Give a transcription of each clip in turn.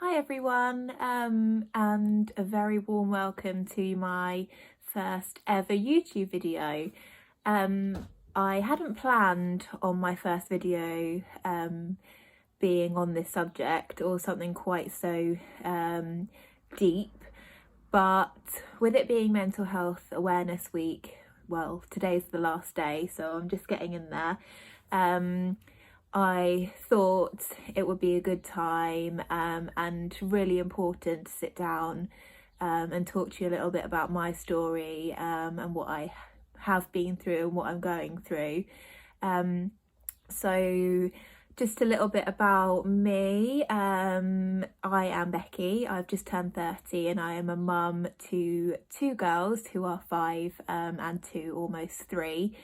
Hi everyone, and a very warm welcome to my first ever YouTube video. I hadn't planned on my first video being on this subject or something quite so deep, but with it being Mental Health Awareness Week, well, today's the last day, so I'm just getting in there. I thought it would be a good time and really important to sit down and talk to you a little bit about my story and what I have been through and what I'm going through. So just a little bit about me. I am Becky. I've just turned 30 and I am a mum to two girls who are 5 and 2, almost 3.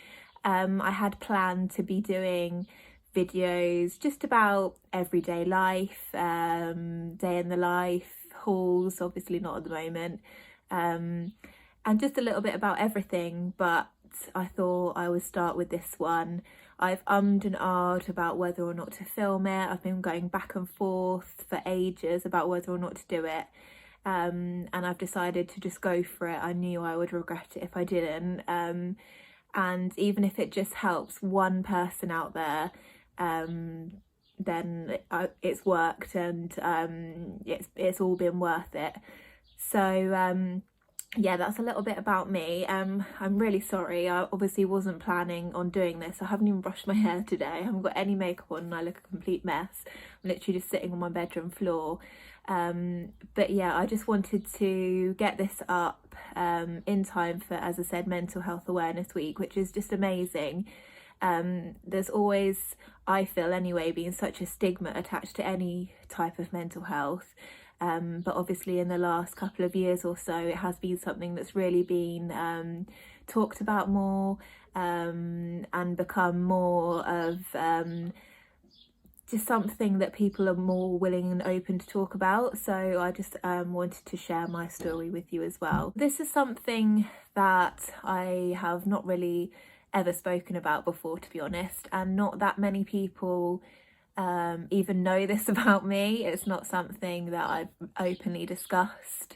I had planned to be doing videos just about everyday life, day in the life, hauls, obviously not at the moment, and just a little bit about everything, but I thought I would start with this one. I've ummed and ahed about whether or not to film it. I've been going back and forth for ages about whether or not to do it, and I've decided to just go for it. I knew I would regret it if I didn't, and even if it just helps one person out there, then it's worked, and it's all been worth it. So yeah, that's a little bit about me. I'm really sorry. I obviously wasn't planning on doing this. I haven't even brushed my hair today. I haven't got any makeup on and I look a complete mess. I'm literally just sitting on my bedroom floor. But yeah, I just wanted to get this up in time for, as I said, Mental Health Awareness Week, which is just amazing. There's always, I feel anyway, been such a stigma attached to any type of mental health, but obviously in the last couple of years or so it has been something that's really been talked about more, and become more of just something that people are more willing and open to talk about. So I just wanted to share my story with you as well. This is something that I have not really ever spoken about before, to be honest, and not that many people even know this about me. It's not something that I've openly discussed,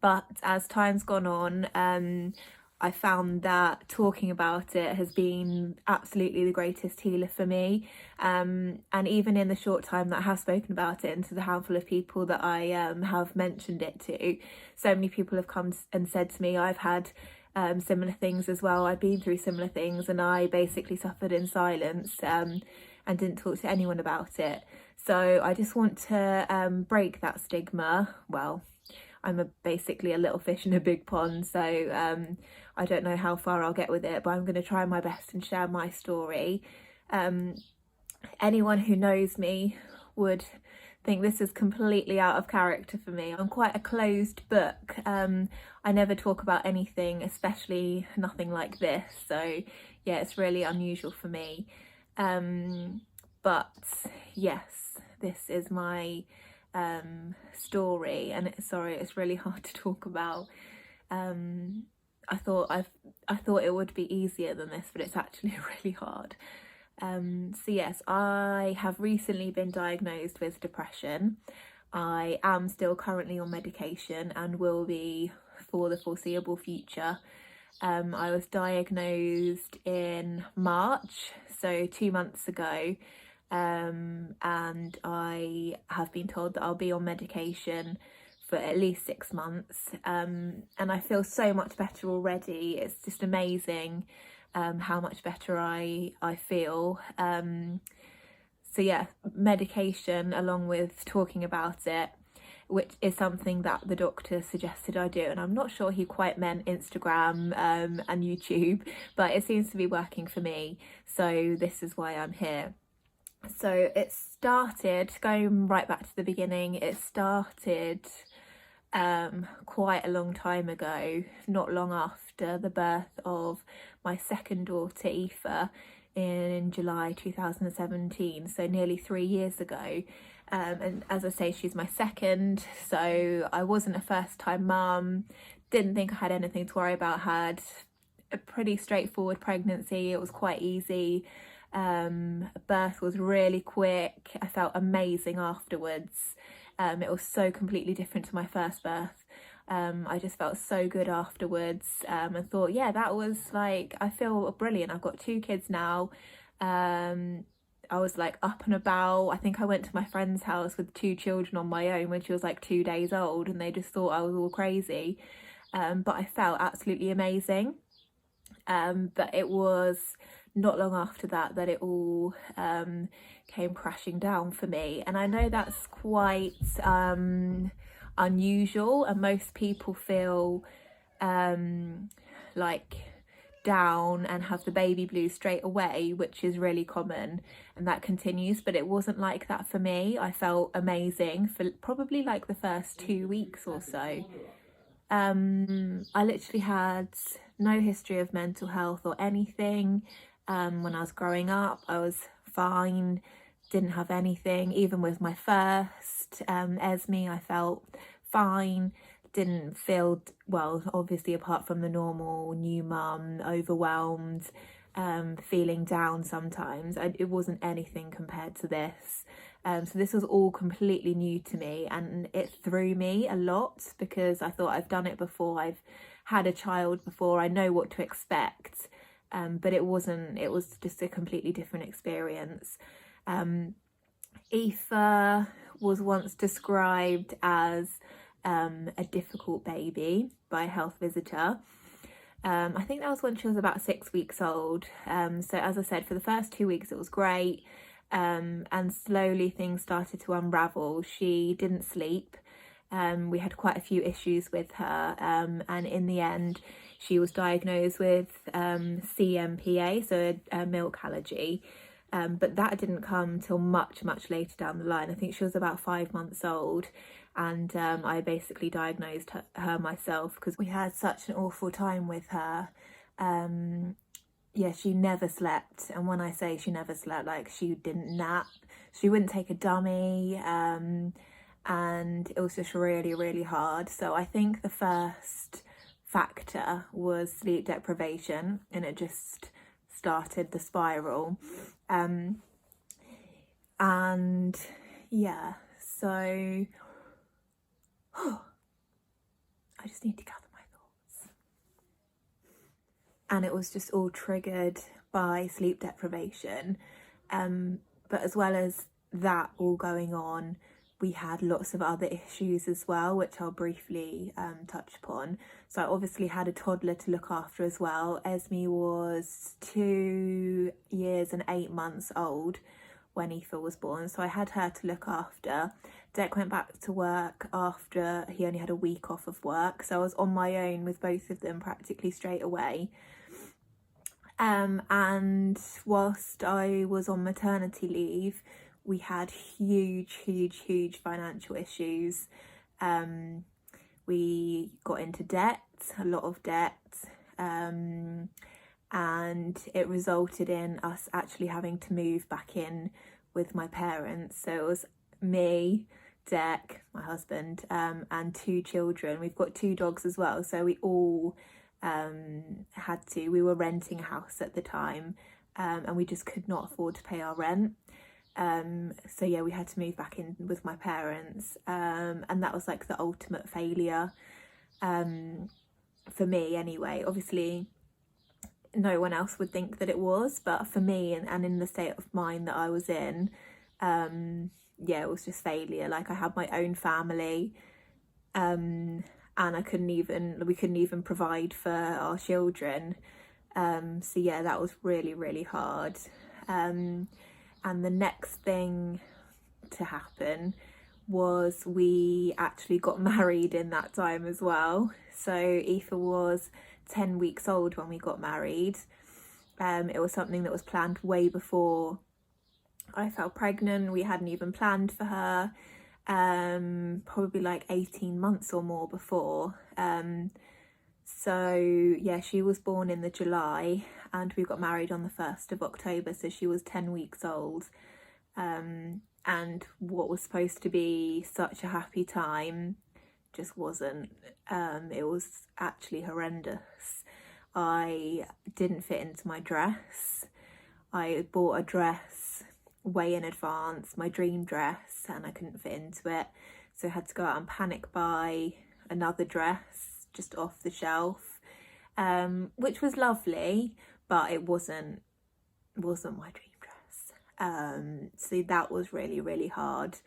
but as time's gone on, I found that talking about it has been absolutely the greatest healer for me, and even in the short time that I have spoken about it, and to the handful of people that I have mentioned it to, so many people have come and said to me, I've had similar things as well. I've been through similar things and I basically suffered in silence and didn't talk to anyone about it. So I just want to break that stigma. Well, I'm basically a little fish in a big pond, so I don't know how far I'll get with it, but I'm going to try my best and share my story. Anyone who knows me would think this is completely out of character for me. I'm quite a closed book. I never talk about anything, especially nothing like this. So yeah, it's really unusual for me. But yes, this is my story, and it's really hard to talk about. I thought it would be easier than this, but it's actually really hard. So yes, I have recently been diagnosed with depression. I am still currently on medication and will be for the foreseeable future. I was diagnosed in March, so 2 months ago, and I have been told that I'll be on medication for at least 6 months, and I feel so much better already. It's just amazing how much better I feel. So yeah, medication along with talking about it, which is something that the doctor suggested I do, and I'm not sure he quite meant Instagram and YouTube, but it seems to be working for me, so this is why I'm here. So it started, going right back to the beginning, it started quite a long time ago, not long after the birth of my second daughter, Aoife, in July 2017, so nearly 3 years ago. And as I say, she's my second, so I wasn't a first-time mum, didn't think I had anything to worry about, had a pretty straightforward pregnancy. It was quite easy. Birth was really quick. I felt amazing afterwards. It was so completely different to my first birth. I just felt so good afterwards, and thought, yeah, that was like, I feel brilliant. I've got 2 kids now. I was like up and about. I think I went to my friend's house with 2 children on my own when she was like 2 days old, and they just thought I was all crazy. But I felt absolutely amazing. But it was not long after that that it all came crashing down for me. And I know that's quite unusual, and most people feel like down and have the baby blues straight away, which is really common, and that continues. But it wasn't like that for me. I felt amazing for probably like the first 2 weeks or so. I literally had no history of mental health or anything. When I was growing up, I was fine, didn't have anything. Even with my first Esme, I felt fine, didn't feel, well, obviously apart from the normal new mum, overwhelmed, feeling down sometimes. It wasn't anything compared to this. So this was all completely new to me, and it threw me a lot because I thought, I've done it before, I've had a child before, I know what to expect. But it wasn't, it was just a completely different experience. Aoife was once described as a difficult baby by a health visitor. I think that was when she was about 6 weeks old. So as I said, for the first 2 weeks it was great. And slowly things started to unravel. She didn't sleep. We had quite a few issues with her, and in the end she was diagnosed with CMPA, so a milk allergy. But that didn't come till much later down the line. I think she was about 5 months old, and I basically diagnosed her myself because we had such an awful time with her. Yeah, she never slept, and when I say she never slept, like, she didn't nap, she wouldn't take a dummy, and it was just really hard. So I think the first factor was sleep deprivation, and it just started the spiral. And yeah, so I just need to gather my thoughts. And it was just all triggered by sleep deprivation. But as well as that all going on, we had lots of other issues as well, which I'll briefly touch upon. So I obviously had a toddler to look after as well. Esme was 2 years and 8 months old when Aoife was born, so I had her to look after. Dec went back to work after he only had a week off of work, so I was on my own with both of them practically straight away. And whilst I was on maternity leave, we had huge financial issues. We got into debt, a lot of debt, and it resulted in us actually having to move back in with my parents. So it was me, Dec, my husband, and 2 children. We've got 2 dogs as well, so we all we were renting a house at the time, and we just could not afford to pay our rent. So yeah, we had to move back in with my parents, and that was like the ultimate failure, for me anyway. Obviously no one else would think that it was, but for me, and in the state of mind that I was in, yeah, it was just failure. Like, I had my own family, and we couldn't even provide for our children. So yeah, that was really hard. And the next thing to happen was we actually got married in that time as well. So Aoife was 10 weeks old when we got married. It was something that was planned way before I fell pregnant. We hadn't even planned for her, probably like 18 months or more before. So yeah, she was born in the July and we got married on the 1st of October, so she was 10 weeks old. And what was supposed to be such a happy time just wasn't. It was actually horrendous. I didn't fit into my dress. I bought a dress way in advance my dream dress, and I couldn't fit into it, so I had to go out and panic buy another dress just off the shelf, which was lovely, but it wasn't my dream dress. So that was really, really hard.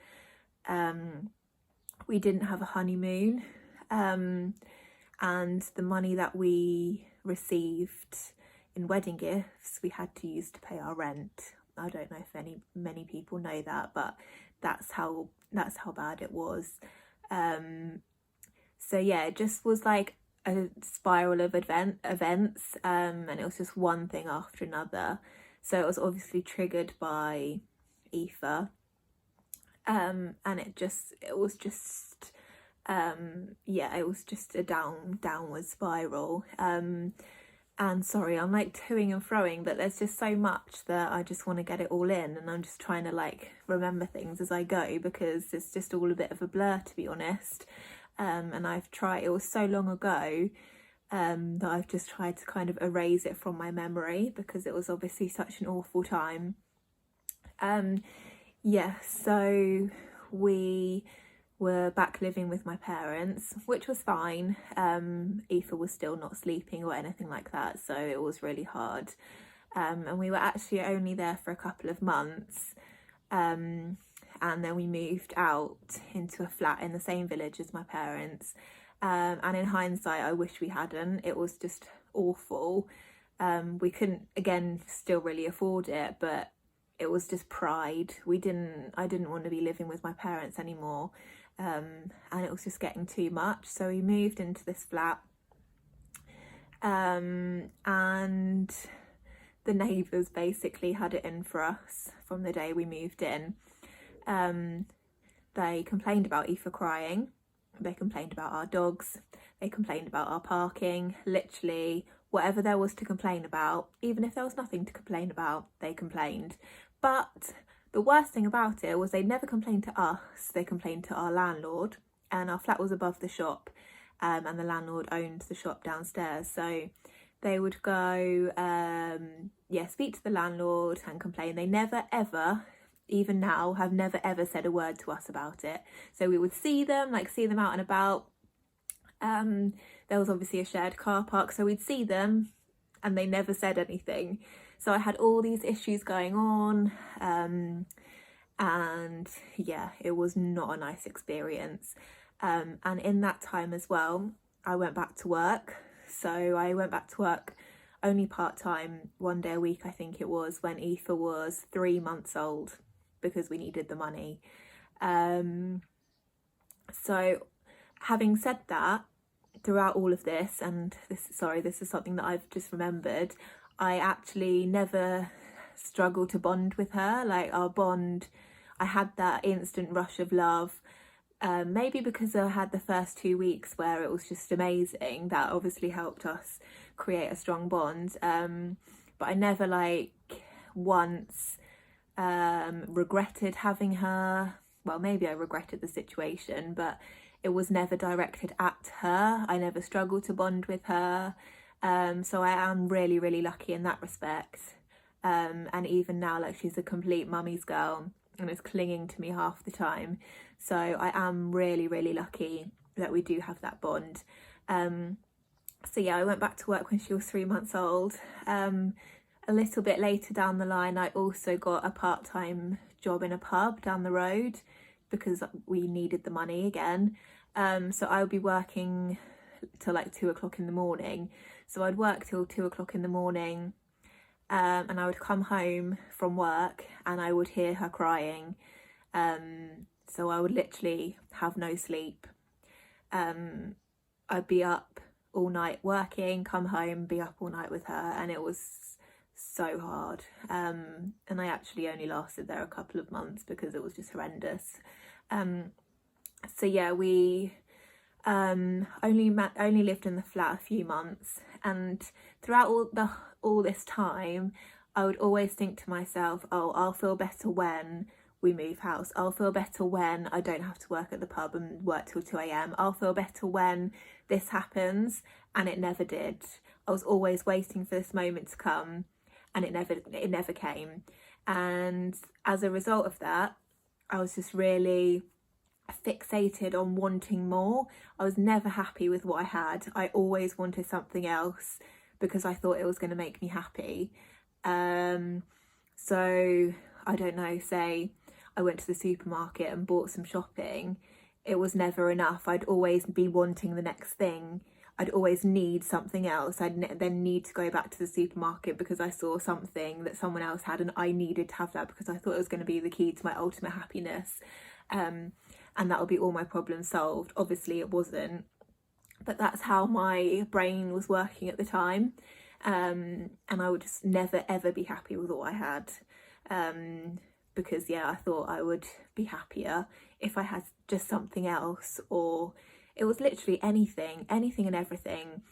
We didn't have a honeymoon, and the money that we received in wedding gifts we had to use to pay our rent. I don't know if many people know that, but that's how bad it was. So yeah, it just was like a spiral of events, and it was just one thing after another. So it was obviously triggered by Aoife, and it was just a downward spiral. And sorry, I'm like toing and froing, but there's just so much that I just want to get it all in, and I'm just trying to like remember things as I go, because it's just all a bit of a blur, to be honest. And I've tried, it was so long ago that I've just tried to kind of erase it from my memory, because it was obviously such an awful time. So we were back living with my parents, which was fine. Aoife was still not sleeping or anything like that, so it was really hard. And we were actually only there for a couple of months, and then we moved out into a flat in the same village as my parents. And in hindsight, I wish we hadn't. It was just awful. We couldn't, again, still really afford it, but it was just pride. I didn't want to be living with my parents anymore. And it was just getting too much, so we moved into this flat, and the neighbours basically had it in for us from the day we moved in. They complained about Aoife crying, they complained about our dogs, they complained about our parking, literally whatever there was to complain about. Even if there was nothing to complain about, they complained. But the worst thing about it was they never complained to us, they complained to our landlord, and our flat was above the shop, and the landlord owned the shop downstairs. So they would go, speak to the landlord and complain. They never ever, even now, have never ever said a word to us about it. So we would see them out and about. There was obviously a shared car park, so we'd see them and they never said anything. So I had all these issues going on, and yeah, it was not a nice experience. And in that time as well, I went back to work. So I went back to work only part-time, 1 day a week I think it was, when Aoife was 3 months old, because we needed the money. So having said that, throughout all of this, and this is something that I've just remembered, I actually never struggled to bond with her. Like, our bond, I had that instant rush of love, maybe because I had the first 2 weeks where it was just amazing. That obviously helped us create a strong bond, but I never once regretted having her. Well, maybe I regretted the situation, but it was never directed at her. I never struggled to bond with her. So I am really, really lucky in that respect. And even now, she's a complete mummy's girl and is clinging to me half the time. So I am really, really lucky that we do have that bond. So yeah, I went back to work when she was 3 months old. A little bit later down the line, I also got a part-time job in a pub down the road because we needed the money again. So I would be working till 2 o'clock in the morning. So I'd work till 2 o'clock in the morning, and I would come home from work and I would hear her crying. So I would literally have no sleep. I'd be up all night working, come home, be up all night with her, and it was so hard. And I actually only lasted there a couple of months because it was just horrendous. So yeah, we only lived in the flat a few months, and throughout all this time I would always think to myself, oh, I'll feel better when we move house, I'll feel better when I don't have to work at the pub and work till 2 a.m, I'll feel better when this happens, and it never did. I was always waiting for this moment to come, and it never came. And as a result of that, I was just really fixated on wanting more. I was never happy with what I had. I always wanted something else because I thought it was going to make me happy. So I don't know, say I went to the supermarket and bought some shopping, it was never enough. I'd always be wanting the next thing. I'd always need something else. I'd then need to go back to the supermarket because I saw something that someone else had and I needed to have that because I thought it was going to be the key to my ultimate happiness. And that would be all my problems solved. Obviously it wasn't, but that's how my brain was working at the time. And I would just never ever be happy with what I had. Because I thought I would be happier if I had just something else, or it was literally anything and everything.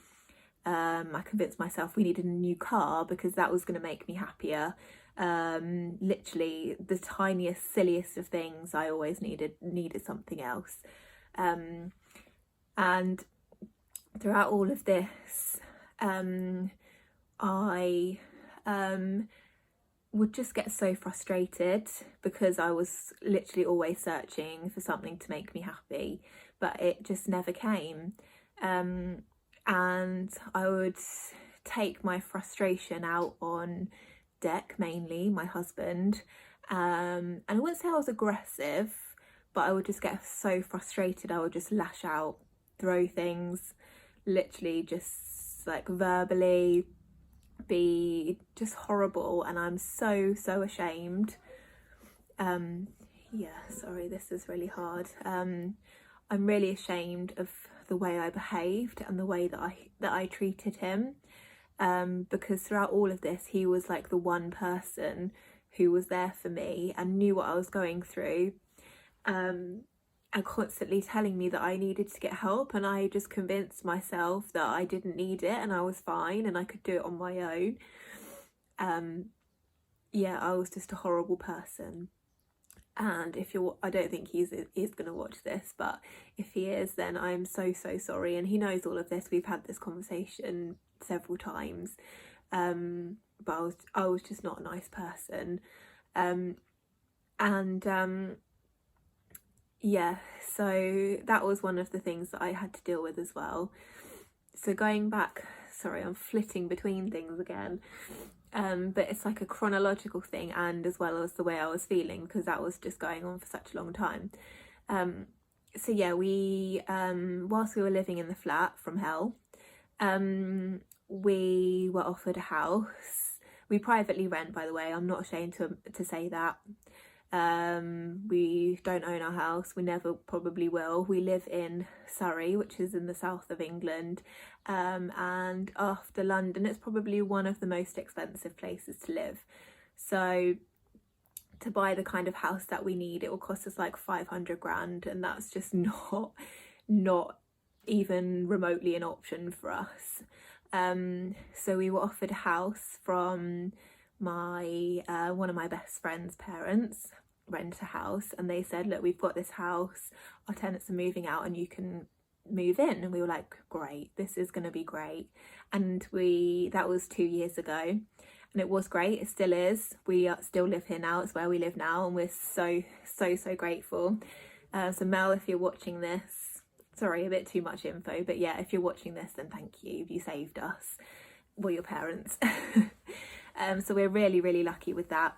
I convinced myself we needed a new car because that was going to make me happier. Literally the tiniest, silliest of things, I always needed something else. And throughout all of this, I would just get so frustrated because I was literally always searching for something to make me happy, but it just never came. And I would take my frustration out on Deck, mainly my husband. And I wouldn't say I was aggressive, but I would just get so frustrated. I would just lash out, throw things, literally just like verbally, be just horrible, and I'm so ashamed. Sorry, this is really hard. I'm really ashamed of the way I behaved and the way that I treated him, because throughout all of this he was like the one person who was there for me and knew what I was going through, and constantly telling me that I needed to get help, and I just convinced myself that I didn't need it and I was fine and I could do it on my own. I was just a horrible person. And I don't think he's going to watch this, but if he is, then I'm so sorry, and he knows all of this. We've had this conversation several times, but I was just not a nice person. So that was one of the things that I had to deal with as well. So going back, sorry, I'm flitting between things again, but it's like a chronological thing, and as well as the way I was feeling, because that was just going on for such a long time. We whilst we were living in the flat from hell, we were offered a house. We privately rent, by the way. I'm not ashamed to say that. We don't own our house. We never probably will. We live in Surrey, which is in the south of England, and after London, it's probably one of the most expensive places to live. So to buy the kind of house that we need, it will cost us like 500 grand, and that's just not even remotely an option for us. So we were offered a house from my one of my best friend's parents, rent a house, and they said, look, we've got this house, our tenants are moving out and you can move in. And we were like, great, this is going to be great. And that was 2 years ago, and it was great. It still is. We still live here now. It's where we live now, and we're so grateful. So Mel, if you're watching this, sorry, a bit too much info, but yeah, if you're watching this, then thank you. You saved us, well, your parents. So we're really lucky with that.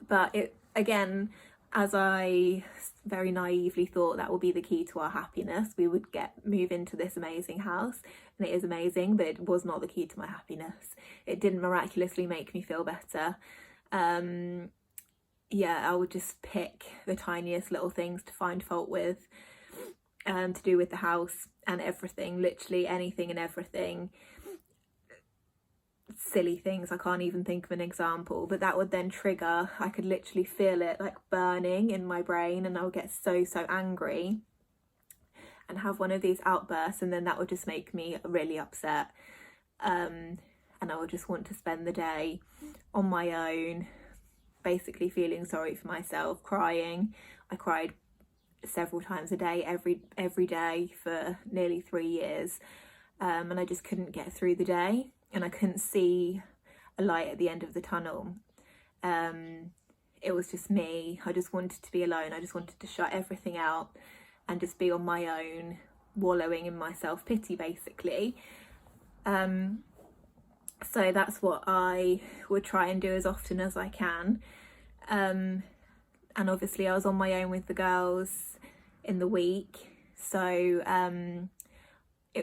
But it, again, as I very naively thought that would be the key to our happiness, we would move into this amazing house, and it is amazing, but it was not the key to my happiness. It didn't miraculously make me feel better. I would just pick the tiniest little things to find fault with, to do with the house and everything, literally anything and everything. Silly things, I can't even think of an example, but that would then trigger, I could literally feel it like burning in my brain, and I would get so angry and have one of these outbursts, and then that would just make me really upset, and I would just want to spend the day on my own, basically feeling sorry for myself, crying. I cried several times a day, every day for nearly 3 years, and I just couldn't get through the day, and I couldn't see a light at the end of the tunnel. It was just me. I just wanted to be alone. I just wanted to shut everything out and just be on my own, wallowing in my self-pity basically. So that's what I would try and do as often as I can. And obviously I was on my own with the girls in the week, so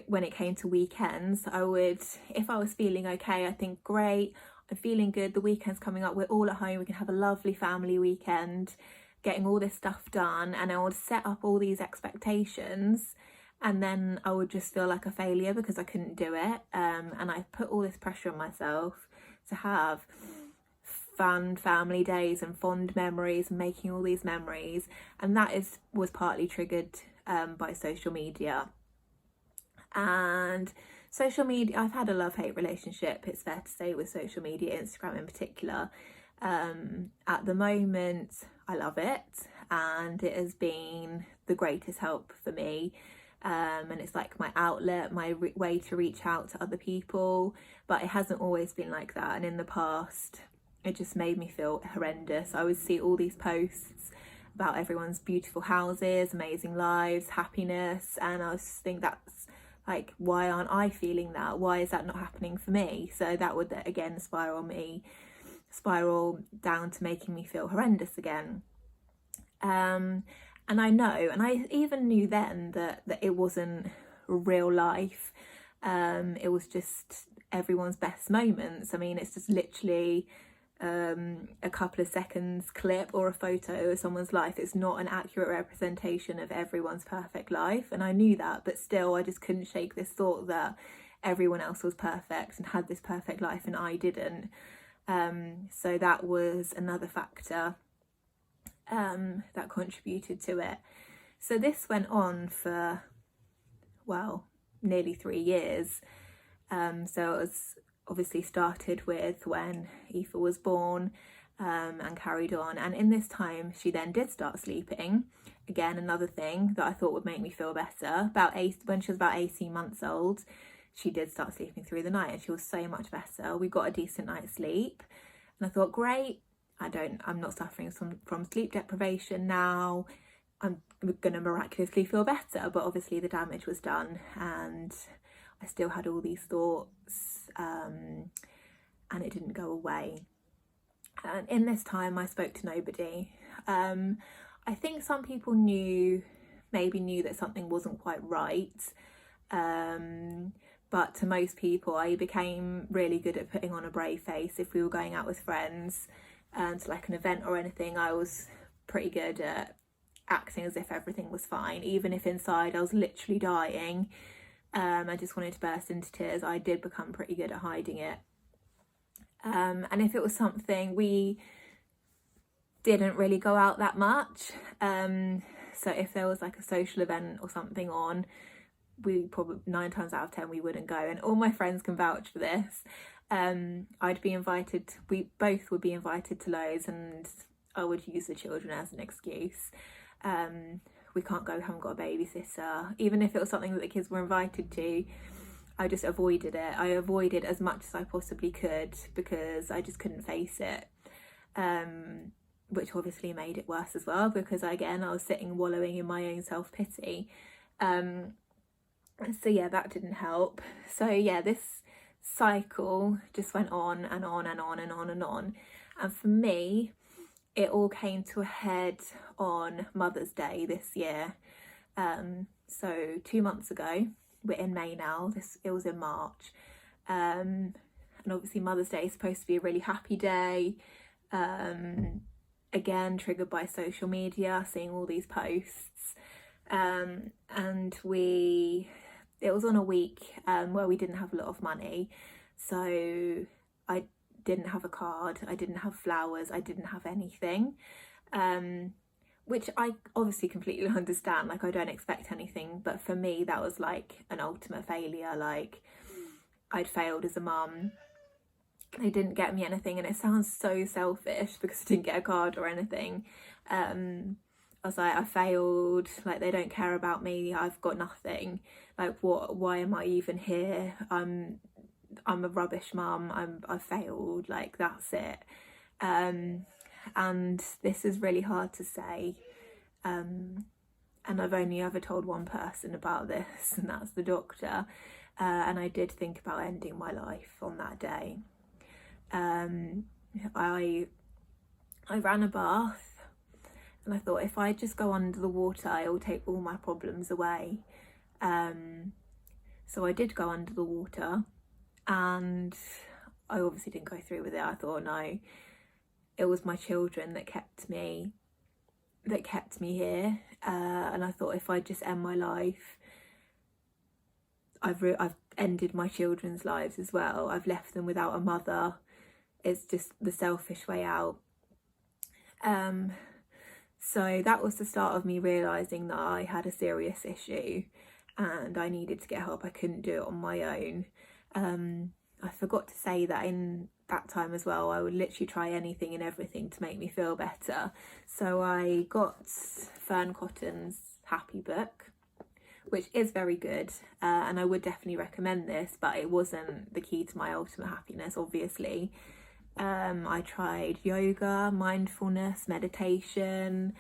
when it came to weekends, I would, if I was feeling okay, I think great, I'm feeling good, the weekend's coming up, we're all at home, we can have a lovely family weekend, getting all this stuff done, and I would set up all these expectations, and then I would just feel like a failure because I couldn't do it. And I put all this pressure on myself to have fun family days and fond memories and making all these memories, and that was partly triggered by social media. And social media, I've had a love-hate relationship, it's fair to say, with social media, Instagram in particular. At the moment I love it, and it has been the greatest help for me, and it's like my outlet, my way to reach out to other people, but it hasn't always been like that. And in the past it just made me feel horrendous. I would see all these posts about everyone's beautiful houses, amazing lives, happiness, and I just think that's like, why aren't I feeling that? Why is that not happening for me? So that would again spiral down to making me feel horrendous again. And I know, and I even knew then that it wasn't real life. It was just everyone's best moments. I mean, it's just literally a couple of seconds clip or a photo of someone's life. It's not an accurate representation of everyone's perfect life, and I knew that, but still I just couldn't shake this thought that everyone else was perfect and had this perfect life and I didn't. So that was another factor that contributed to it. So this went on for, well, nearly 3 years. So it was obviously started with when Aoife was born, and carried on, and in this time she then did start sleeping again. Another thing that I thought would make me feel better, when she was about 18 months old, she did start sleeping through the night and she was so much better. We got a decent night's sleep and I thought, great, I'm not suffering from sleep deprivation now, I'm gonna miraculously feel better. But obviously the damage was done and I still had all these thoughts, and it didn't go away. And in this time I spoke to nobody. I think some people maybe knew that something wasn't quite right, but to most people I became really good at putting on a brave face. If we were going out with friends to like an event or anything, I was pretty good at acting as if everything was fine, even if inside I was literally dying. I just wanted to burst into tears. I did become pretty good at hiding it. And if it was something, we didn't really go out that much. So if there was like a social event or something on, we probably 9 times out of 10 we wouldn't go. And all my friends can vouch for this. I'd be invited, we both would be invited to loads, and I would use the children as an excuse. We can't go, haven't got a babysitter. Even if it was something that the kids were invited to, I just avoided it. I avoided as much as I possibly could because I just couldn't face it, which obviously made it worse as well, because again I was sitting wallowing in my own self-pity. So yeah, that didn't help. So yeah, this cycle just went on and on and on and on and on, and for me it all came to a head on Mother's Day this year. So 2 months ago, we're in May now, it was in March, and obviously Mother's Day is supposed to be a really happy day, again triggered by social media, seeing all these posts, and it was on a week where we didn't have a lot of money, so I didn't have a card, I didn't have flowers, I didn't have anything, which I obviously completely understand, like I don't expect anything, but for me that was like an ultimate failure. Like I'd failed as a mum, they didn't get me anything, and it sounds so selfish because I didn't get a card or anything. I was like, I failed, like they don't care about me, I've got nothing, like why am I even here, I'm a rubbish mum, I failed, like that's it. And this is really hard to say, and I've only ever told one person about this, and that's the doctor. And I did think about ending my life on that day. I ran a bath, and I thought, if I just go under the water, it will take all my problems away. So I did go under the water, and I obviously didn't go through with it. I thought, no, it was my children that kept me here. And I thought, if I just end my life, I've ended my children's lives as well. I've left them without a mother. It's just the selfish way out. So that was the start of me realising that I had a serious issue and I needed to get help. I couldn't do it on my own. I forgot to say that in that time as well, I would literally try anything and everything to make me feel better. So I got Fern Cotton's Happy Book, which is very good, and I would definitely recommend this, but it wasn't the key to my ultimate happiness, obviously. I tried yoga, mindfulness, meditation,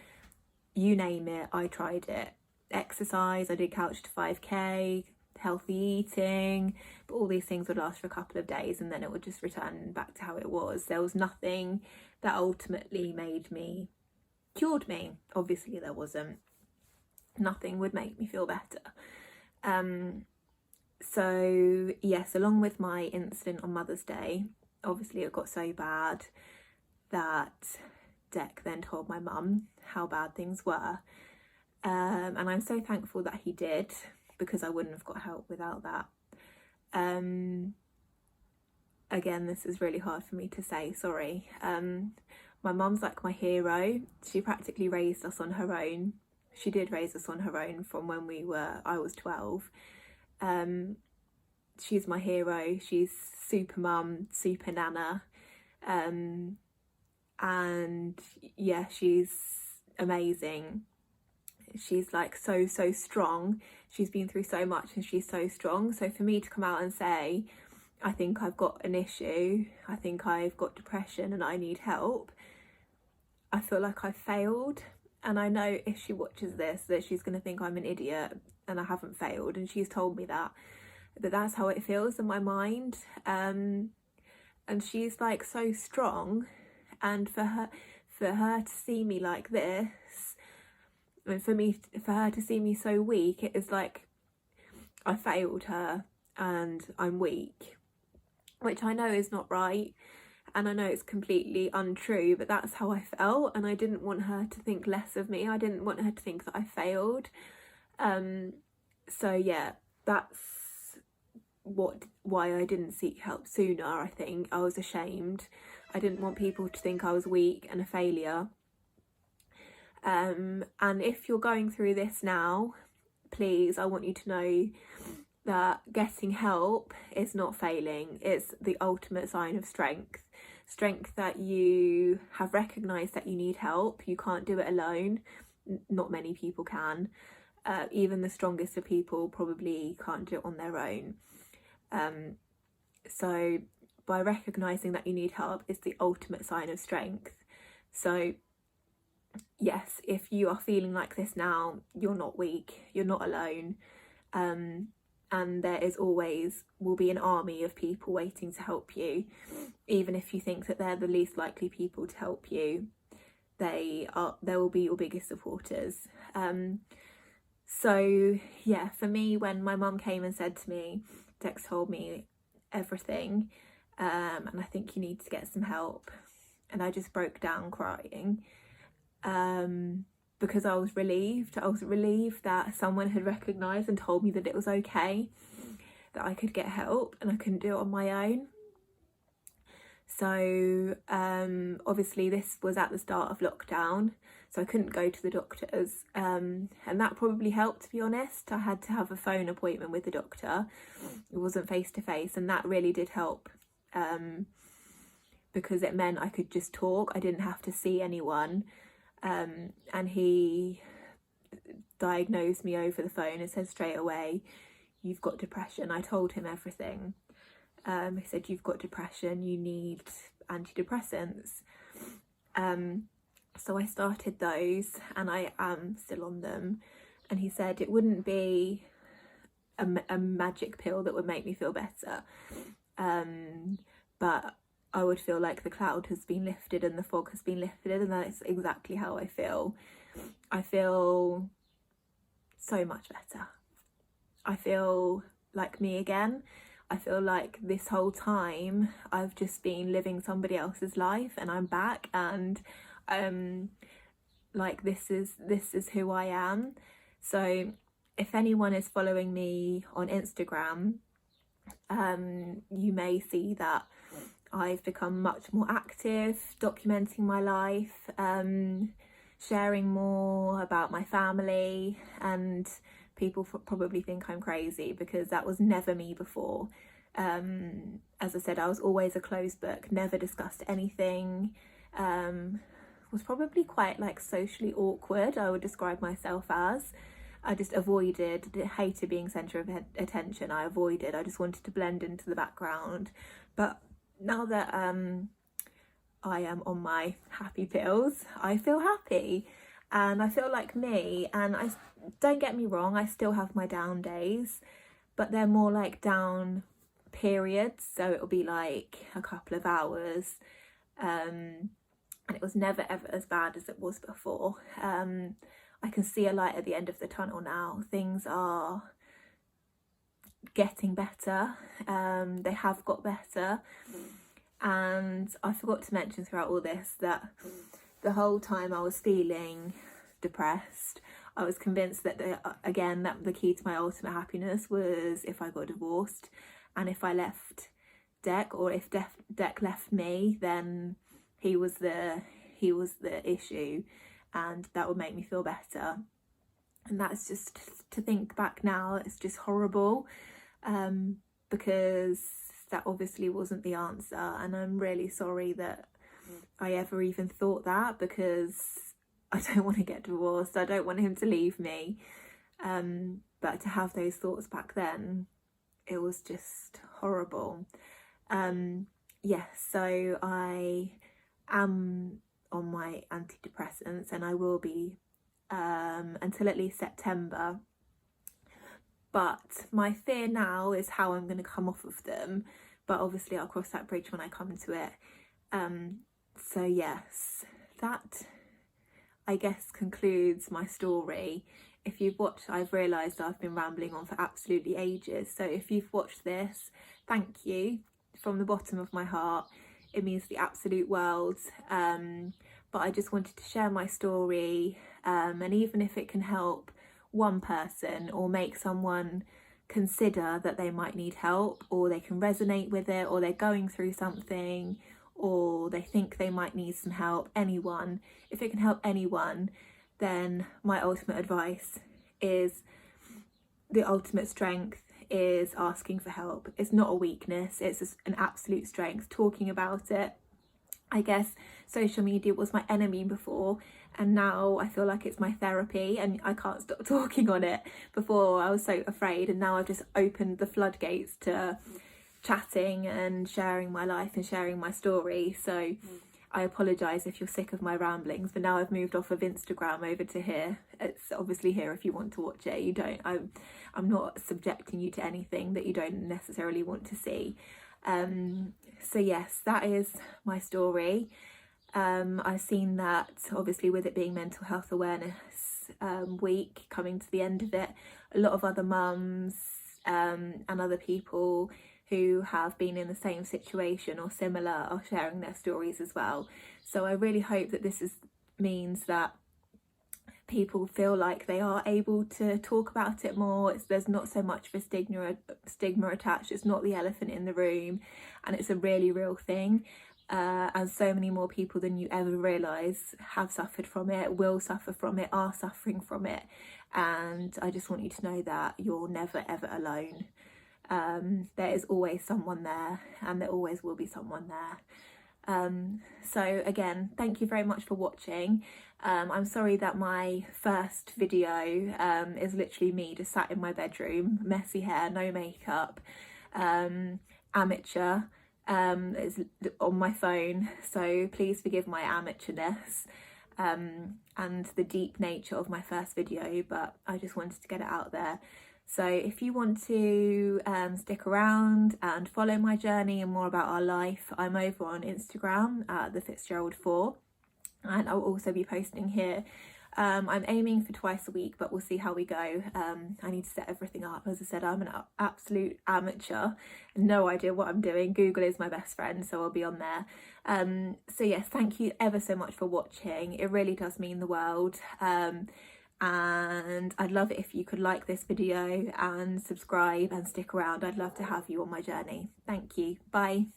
you name it, I tried it. Exercise, I did couch to 5k, healthy eating, but all these things would last for a couple of days and then it would just return back to how it was. There was nothing that ultimately cured me. Obviously there wasn't. Nothing would make me feel better. So yes, along with my incident on Mother's Day, obviously it got so bad that Dec then told my mum how bad things were. And I'm so thankful that he did, because I wouldn't have got help without that. Again, this is really hard for me to say, sorry. My mum's like my hero. She practically raised us on her own. She did raise us on her own from when I was 12. She's my hero. She's super mum, super nana. And yeah, she's amazing. She's like so strong. She's been through so much and she's so strong. So for me to come out and say, I think I've got an issue, I think I've got depression and I need help, I feel like I've failed. And I know if she watches this that she's going to think I'm an idiot and I haven't failed, and she's told me that, but that's how it feels in my mind. And she's like so strong, and for her to see me like this, and for her to see me so weak, it is like I failed her and I'm weak, which I know is not right, and I know it's completely untrue, but that's how I felt, and I didn't want her to think less of me. I didn't want her to think that I failed. So yeah, that's why I didn't seek help sooner. I think I was ashamed. I didn't want people to think I was weak and a failure. And if you're going through this now, please, I want you to know that getting help is not failing. It's the ultimate sign of strength. Strength that you have recognised that you need help. You can't do it alone. Not many people can. Even the strongest of people probably can't do it on their own. So by recognising that you need help is the ultimate sign of strength. So yes, if you are feeling like this now, you're not weak, you're not alone. And there will be an army of people waiting to help you. Even if you think that they're the least likely people to help you, they will be your biggest supporters. So yeah, for me, when my mum came and said to me, Dex told me everything, and I think you need to get some help, and I just broke down crying, because I was relieved. I was relieved that someone had recognised and told me that it was okay, that I could get help and I couldn't do it on my own. So obviously this was at the start of lockdown, so I couldn't go to the doctors, and that probably helped, to be honest. I had to have a phone appointment with the doctor. It wasn't face to face, and that really did help, because it meant I could just talk. I didn't have to see anyone. And he diagnosed me over the phone and said straight away, you've got depression. I told him everything. He said, you've got depression, you need antidepressants. So I started those, and I am still on them. And he said it wouldn't be a magic pill that would make me feel better, but I would feel like the cloud has been lifted and the fog has been lifted, and that's exactly how I feel. I feel so much better. I feel like me again. I feel like this whole time I've just been living somebody else's life, and I'm back, and like this is who I am. So if anyone is following me on Instagram, you may see that I've become much more active, documenting my life, sharing more about my family, and people probably think I'm crazy because that was never me before. As I said, I was always a closed book, never discussed anything, was probably quite like socially awkward, I would describe myself as. I just hated being centre of attention. I just wanted to blend into the background. But now that I am on my happy pills, I feel happy and I feel like me. And don't get me wrong, I still have my down days, but they're more like down periods. So it'll be like a couple of hours. And it was never ever as bad as it was before. I can see a light at the end of the tunnel now. Things are getting better. They have got better. And I forgot to mention throughout all this that the whole time I was feeling depressed, I was convinced that the key to my ultimate happiness was if I got divorced, and if I left Dec, or if Dec left me, then he was the issue, and that would make me feel better. And that's just, to think back now, it's just horrible, because that obviously wasn't the answer, and I'm really sorry that I ever even thought that, because I don't want to get divorced, I don't want him to leave me, but to have those thoughts back then, it was just horrible. Yes, so I am on my antidepressants, and I will be until at least September. But my fear now is how I'm going to come off of them, but obviously I'll cross that bridge when I come to it. So yes, that I guess concludes my story. If you've watched, I've realised I've been rambling on for absolutely ages, so if you've watched this, thank you from the bottom of my heart. It means the absolute world. But I just wanted to share my story, and even if it can help one person or make someone consider that they might need help, or they can resonate with it, or they're going through something, or they think they might need some help, anyone, if it can help anyone, then my ultimate advice is, the ultimate strength is asking for help. It's not a weakness, it's an absolute strength. Talking about it, I guess social media was my enemy before, and now I feel like it's my therapy, and I can't stop talking on it. Before I was so afraid, and now I've just opened the floodgates to chatting and sharing my life and sharing my story. So I apologise if you're sick of my ramblings, but now I've moved off of Instagram over to here. It's obviously here if you want to watch it. You don't, I'm not subjecting you to anything that you don't necessarily want to see. So yes, that is my story. I've seen that obviously with it being Mental Health Awareness Week, coming to the end of it, a lot of other mums and other people who have been in the same situation or similar are sharing their stories as well. So I really hope that this means that people feel like they are able to talk about it more. There's not so much of a stigma attached. It's not the elephant in the room, and it's a really real thing. And so many more people than you ever realise have suffered from it, will suffer from it, are suffering from it. And I just want you to know that you're never ever alone. There is always someone there, and there always will be someone there. So again, thank you very much for watching. I'm sorry that my first video is literally me just sat in my bedroom, messy hair, no makeup, amateur. It's on my phone, so please forgive my amateurness and the deep nature of my first video, but I just wanted to get it out there. So if you want to stick around and follow my journey and more about our life, I'm over on Instagram at the Fitzgerald 4, and I'll also be posting here. I'm aiming for twice a week, but we'll see how we go. I need to set everything up. As I said, I'm an absolute amateur, no idea what I'm doing. Google is my best friend, so I'll be on there. So yes, thank you ever so much for watching. It really does mean the world. And I'd love it if you could like this video and subscribe and stick around. I'd love to have you on my journey. Thank you. Bye.